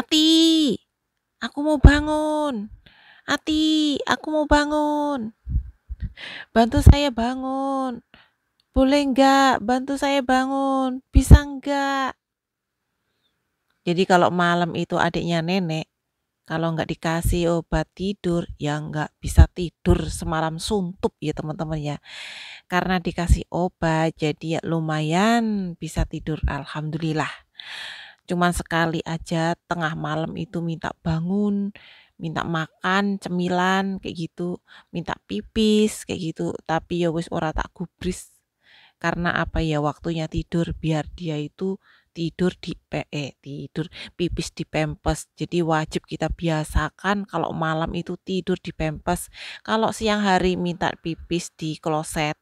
"Ati, aku mau bangun. Ati, aku mau bangun. Bantu saya bangun. Boleh nggak bantu saya bangun? Bisa nggak?" Jadi kalau malam itu adiknya nenek, kalau nggak dikasih obat tidur, ya nggak bisa tidur semalam suntuk ya teman-teman ya. Karena dikasih obat, jadi ya lumayan bisa tidur, alhamdulillah. Cuman sekali aja tengah malam itu minta bangun, minta makan cemilan kayak gitu, minta pipis kayak gitu, tapi ya wis ora tak gubris. Karena apa ya, waktunya tidur biar dia itu tidur di tidur pipis di pempes. Jadi wajib kita biasakan kalau malam itu tidur di pempes. Kalau siang hari minta pipis di kloset,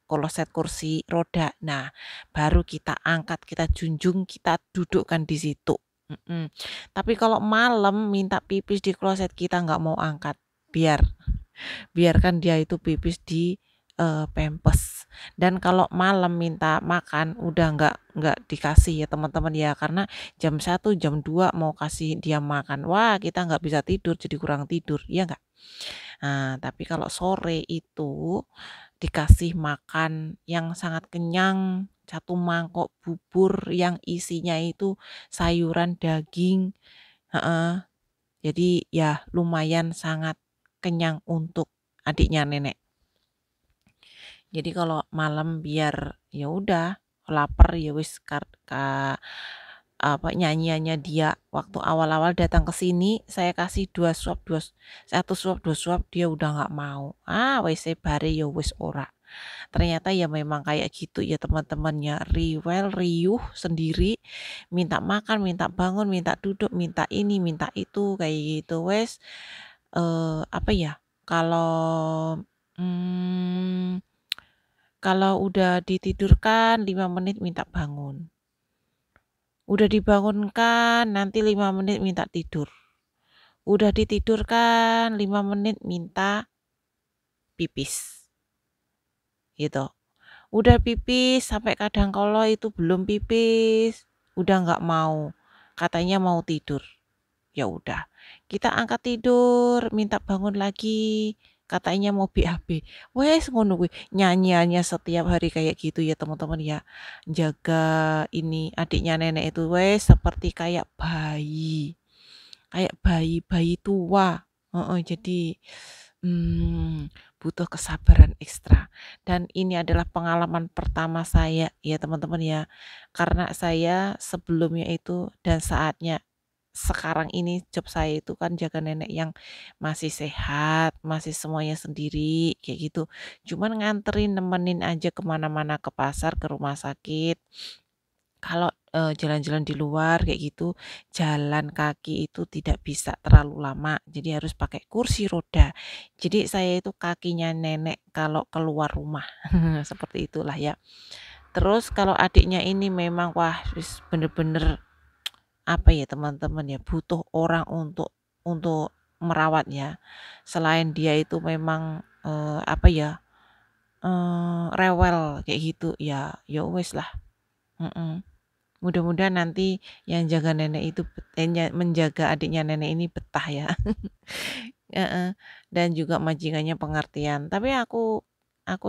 kloset kursi roda. Nah, baru kita angkat, kita junjung, kita dudukkan di situ. Mm-mm. Tapi kalau malam minta pipis di kloset, kita nggak mau angkat. Biarkan dia itu pipis di pempes. Dan kalau malam minta makan udah nggak dikasih ya teman-teman ya, karena jam 1 jam 2 mau kasih dia makan, wah kita nggak bisa tidur, jadi kurang tidur ya nggak. Nah, tapi kalau sore itu dikasih makan yang sangat kenyang, satu mangkok bubur yang isinya itu sayuran, daging, heeh. Jadi ya lumayan sangat kenyang untuk adiknya nenek. Jadi kalau malam biar ya udah lapar ya wis apa nyanyiannya dia waktu awal-awal datang ke sini saya kasih satu suap dua suap dia udah nggak mau. Wis bare ya wis ora. Ternyata ya memang kayak gitu ya teman-temannya, riwel riuh sendiri, minta makan, minta bangun, minta duduk, minta ini, minta itu kayak gitu wes. Apa ya? Kalau hmm, kalau udah ditidurkan 5 menit minta bangun. Udah dibangunkan nanti 5 menit minta tidur. Udah ditidurkan 5 menit minta pipis. Gitu. Udah pipis sampai kadang kala itu belum pipis, udah nggak mau. Katanya mau tidur. Ya udah, kita angkat tidur, minta bangun lagi. Katanya mau BAB. Wes ngono kuwi. Nyanyiannya setiap hari kayak gitu ya teman-teman ya. Jaga ini adiknya nenek itu wes seperti kayak bayi. Kayak bayi-bayi tua. Heeh, jadi butuh kesabaran ekstra. Dan ini adalah pengalaman pertama saya ya teman-teman ya. Karena saya sebelumnya itu dan saatnya sekarang ini job saya itu kan jaga nenek yang masih sehat, masih semuanya sendiri kayak gitu. Cuman nganterin, nemenin aja kemana-mana ke pasar, ke rumah sakit. Kalau jalan-jalan di luar kayak gitu, jalan kaki itu tidak bisa terlalu lama, jadi harus pakai kursi roda. Jadi saya itu kakinya nenek kalau keluar rumah, seperti itulah ya. Terus kalau adiknya ini memang wah wis bener-bener apa ya teman-teman ya, butuh orang untuk merawatnya. Selain dia itu memang, apa ya, rewel kayak gitu, ya wes lah, mhm. Mudah-mudahan nanti yang jaga nenek itu menjaga adiknya nenek ini betah ya. Heeh, dan juga majikannya pengertian. Tapi aku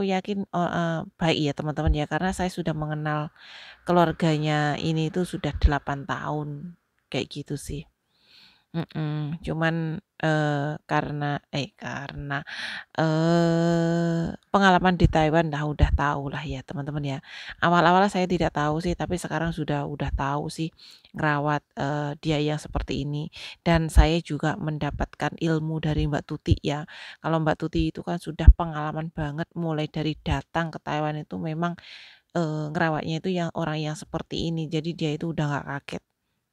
yakin, baik ya teman-teman ya, karena saya sudah mengenal keluarganya ini itu sudah 8 tahun, kayak gitu sih. Cuman, pengalaman di Taiwan udah tahu lah ya teman-teman ya. Awal-awal saya tidak tahu sih, tapi sekarang udah tahu sih ngerawat, dia yang seperti ini. Dan saya juga mendapatkan ilmu dari Mbak Tuti ya. Kalau Mbak Tuti itu kan sudah pengalaman banget mulai dari datang ke Taiwan itu memang, ngerawatnya itu yang orang yang seperti ini. Jadi dia itu udah nggak kaget.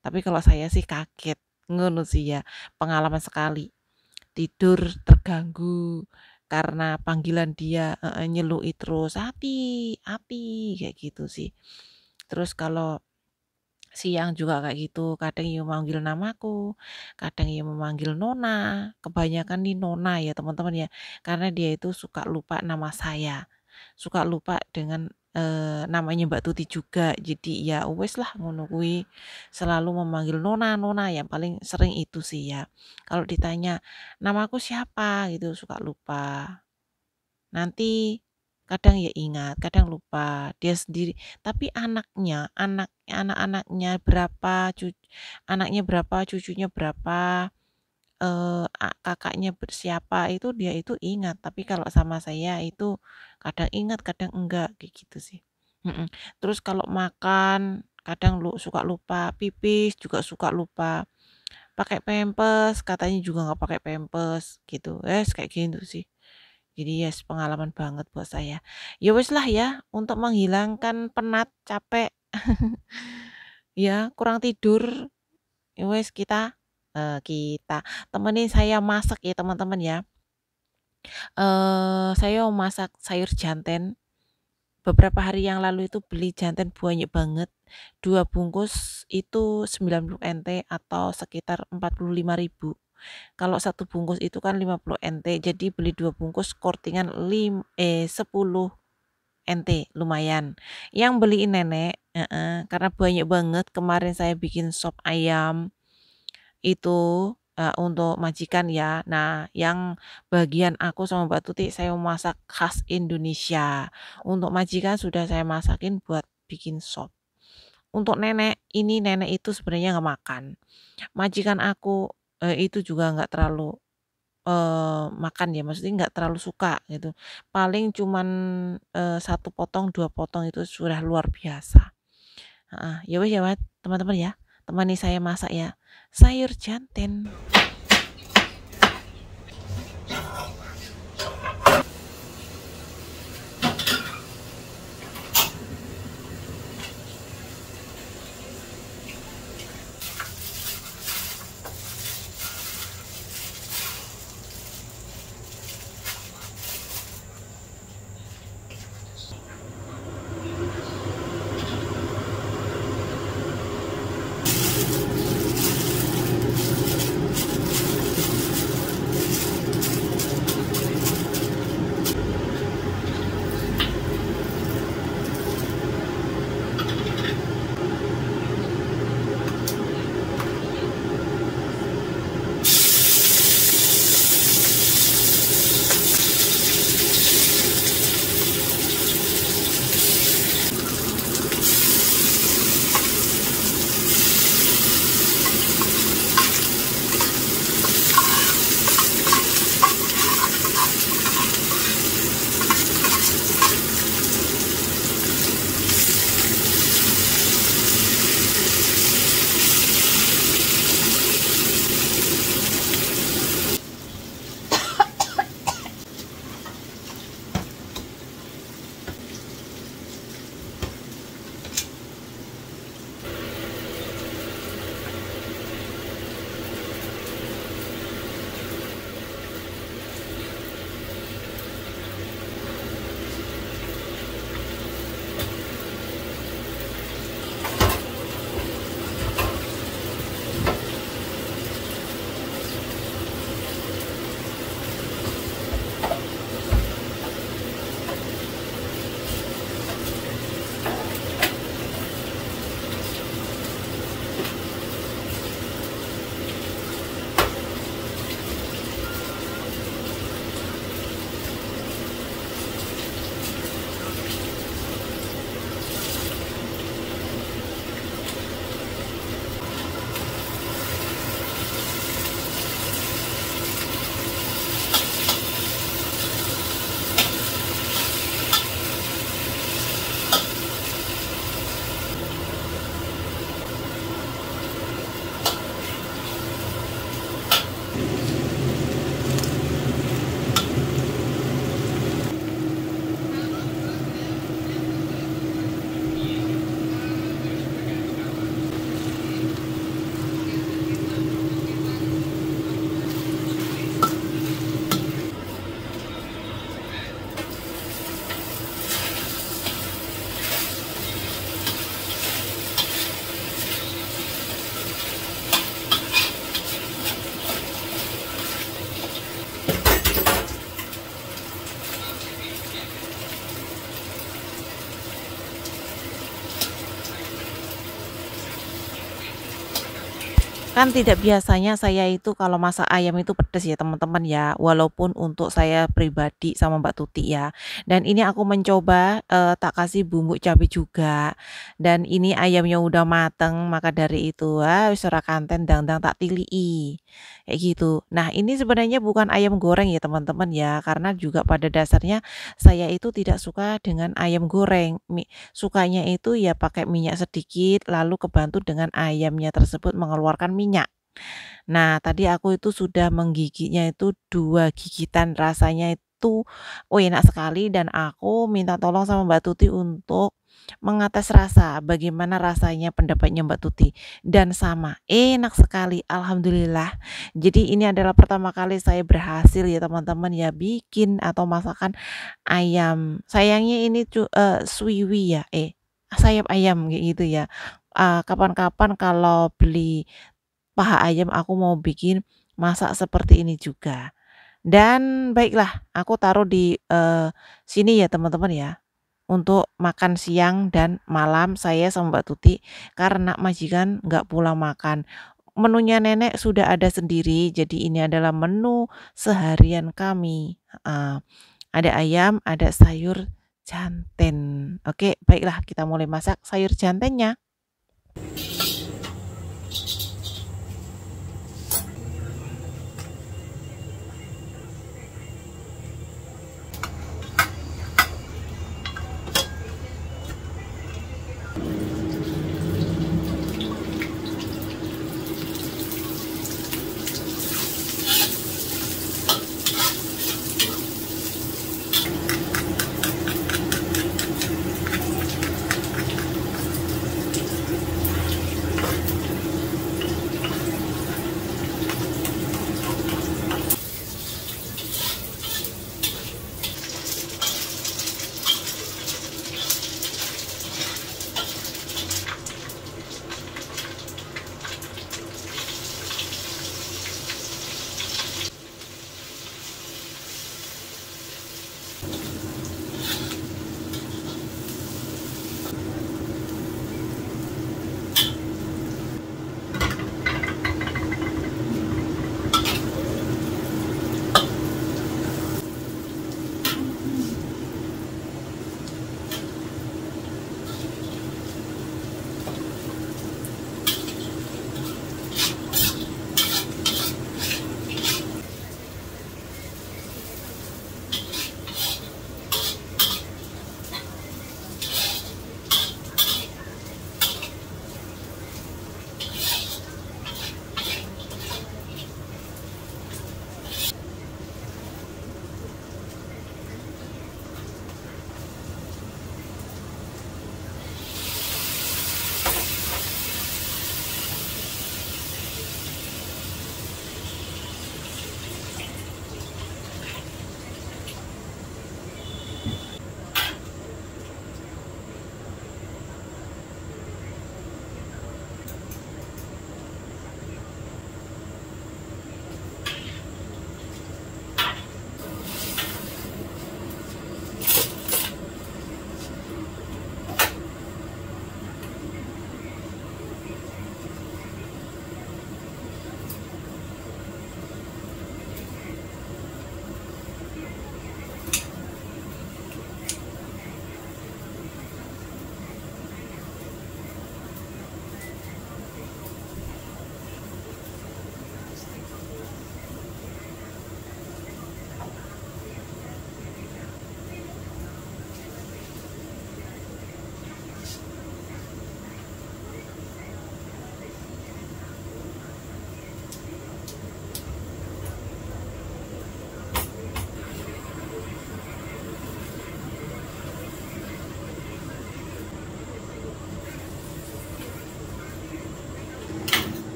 Tapi kalau saya sih kaget, ngono sih ya, pengalaman sekali. Tidur terganggu karena panggilan dia, nyelui terus, "Ati, Ati," kayak gitu sih. Terus kalau siang juga kayak gitu, kadang ia memanggil namaku, kadang ia memanggil Nona, kebanyakan nih Nona ya teman-teman ya, karena dia itu suka lupa nama saya, suka lupa dengan, namanya Mbak Tuti juga. Jadi ya wes lah ngono kuwi. Selalu memanggil nona, nona yang paling sering itu sih ya. Kalau ditanya namaku siapa gitu suka lupa. Nanti kadang ya ingat, kadang lupa. Dia sendiri, tapi anak-anaknya berapa, anaknya berapa, cucunya berapa, kakaknya siapa itu dia itu ingat. Tapi kalau sama saya itu kadang ingat, kadang enggak kayak gitu sih. Terus kalau makan kadang suka lupa, pipis juga suka lupa. Pakai pampers katanya juga nggak pakai pampers gitu. Kayak gitu sih. Jadi yes, pengalaman banget buat saya. Ya wes lah ya, untuk menghilangkan penat, capek, ya kurang tidur, ya wes kita temenin saya masak ya teman-teman ya. Saya mau masak sayur janten. Beberapa hari yang lalu itu beli janten banyak banget. 2 bungkus itu 90 NT atau sekitar 45.000. Kalau 1 bungkus itu kan 50 NT. Jadi beli 2 bungkus kortingan 10 NT lumayan. Yang beliin nenek, karena banyak banget. Kemarin saya bikin sop ayam itu untuk majikan ya. Nah, yang bagian aku sama Mbak Tuti saya mau masak khas Indonesia. Untuk majikan sudah saya masakin buat bikin sop. Untuk nenek, ini nenek itu sebenarnya nggak makan. Majikan aku itu juga nggak terlalu makan ya, maksudnya nggak terlalu suka gitu. Paling cuman 1 potong, 2 potong itu sudah luar biasa. Ya wes ya teman-teman ya, temani saya masak ya, sayur janten. Kan tidak biasanya saya itu kalau masak ayam itu pedes ya teman-teman ya, walaupun untuk saya pribadi sama Mbak Tuti ya. Dan ini aku mencoba, tak kasih bumbu cabai juga, dan ini ayamnya udah mateng, maka dari itu, wis ora kanten ndang-ndang tak tiliki, kayak gitu. Nah ini sebenarnya bukan ayam goreng ya teman-teman ya, karena juga pada dasarnya saya itu tidak suka dengan ayam goreng, sukanya itu ya pakai minyak sedikit, lalu kebantu dengan ayamnya tersebut mengeluarkan minyak. Nah, tadi aku itu sudah menggigitnya itu 2 gigitan, rasanya itu, oh enak sekali dan aku minta tolong sama Mbak Tuti untuk mengetes rasa, bagaimana rasanya pendapatnya Mbak Tuti, dan sama, enak sekali, alhamdulillah. Jadi ini adalah pertama kali saya berhasil ya teman-teman ya, bikin atau masakan ayam. Sayangnya ini suwiwi ya, sayap ayam kayak gitu ya. Kapan-kapan kalau beli paha ayam aku mau bikin masak seperti ini juga. Dan baiklah, aku taruh di, sini ya teman-teman ya, untuk makan siang dan malam saya sama Mbak Tuti, karena majikan nggak pulang makan. Menunya nenek sudah ada sendiri, jadi ini adalah menu seharian kami, heeh. Ada ayam, ada sayur janten. Oke, baiklah kita mulai masak sayur jantennya.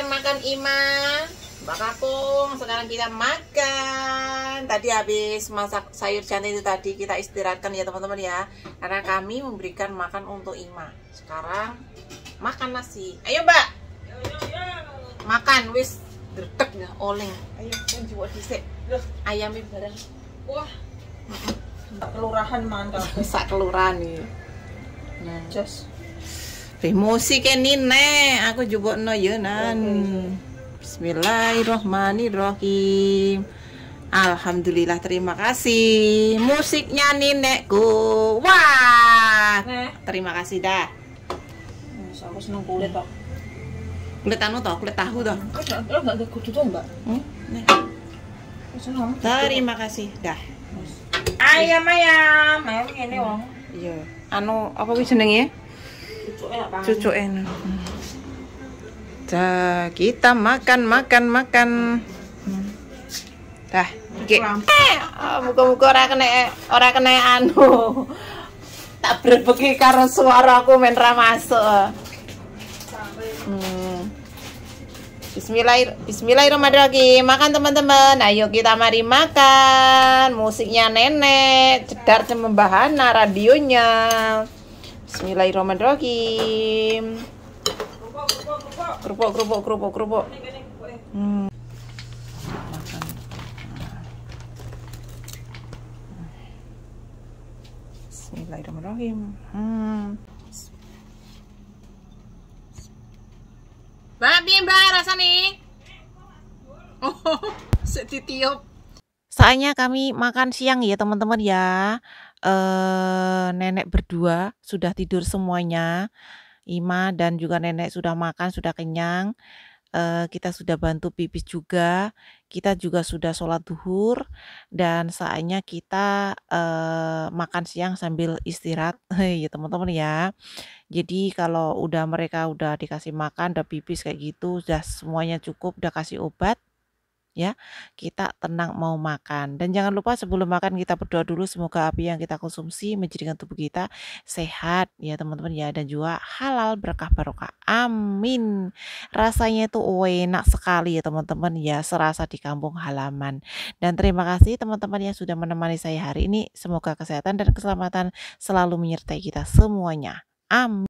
makan Ima, Mbak Kakung. Sekarang kita makan. Tadi habis masak sayur jantan itu tadi kita istirahatkan ya teman-teman ya. Karena kami memberikan makan untuk Ima. Sekarang makan nasi. Ayo Mbak. Makan wis dredeg ya oleng. Ayo kan jiwa dhisik. Ayamnya bareng. Wah. Kelurahan mantap. Sak kelurahan iki. Nah, Jos. musik nine aku jupukno yo nan. Bismillahirrohmanirrohim. Alhamdulillah, terima kasih musiknya nenekku. Wah, terima kasih dah. Aku seneng kulit kok. Kulit anu toh, kulit tahu toh. Enggak ada kudu tuh, Mbak. Nih. Aku seneng. Terima kasih dah. Ayam ini wong. Iya. Anu apa wis jenenge? Cucuk enak. Dah, kita makan. Dah, iki. Muga-muga ora kena anu. Tak berbeki karo suaraku men ra masuk. Bismillahirrahmanirrahim. Makan teman-teman. Ayo kita mari makan. Musiknya nenek, cedar membahana radionya. Bismillahirrahmanirrahim. Kerupuk. Makan. Bismillahirrahmanirrahim. Mbak rasa nih. Oh, setitiup. Saatnya kami makan siang ya teman-teman ya. Nenek berdua sudah tidur semuanya. Ima dan juga nenek sudah makan, sudah kenyang. Kita sudah bantu pipis juga. Kita juga sudah sholat duhur. Dan saatnya kita makan siang sambil istirahat ya teman-teman ya. Jadi kalau mereka udah dikasih makan, udah pipis kayak gitu, udah semuanya cukup, udah kasih obat, ya kita tenang mau makan. Dan jangan lupa sebelum makan kita berdoa dulu semoga apa yang kita konsumsi menjadikan tubuh kita sehat ya teman-teman ya, dan juga halal berkah barokah. Amin. Rasanya itu enak sekali ya teman-teman ya, serasa di kampung halaman. Dan terima kasih teman-teman yang sudah menemani saya hari ini. Semoga kesehatan dan keselamatan selalu menyertai kita semuanya. Amin.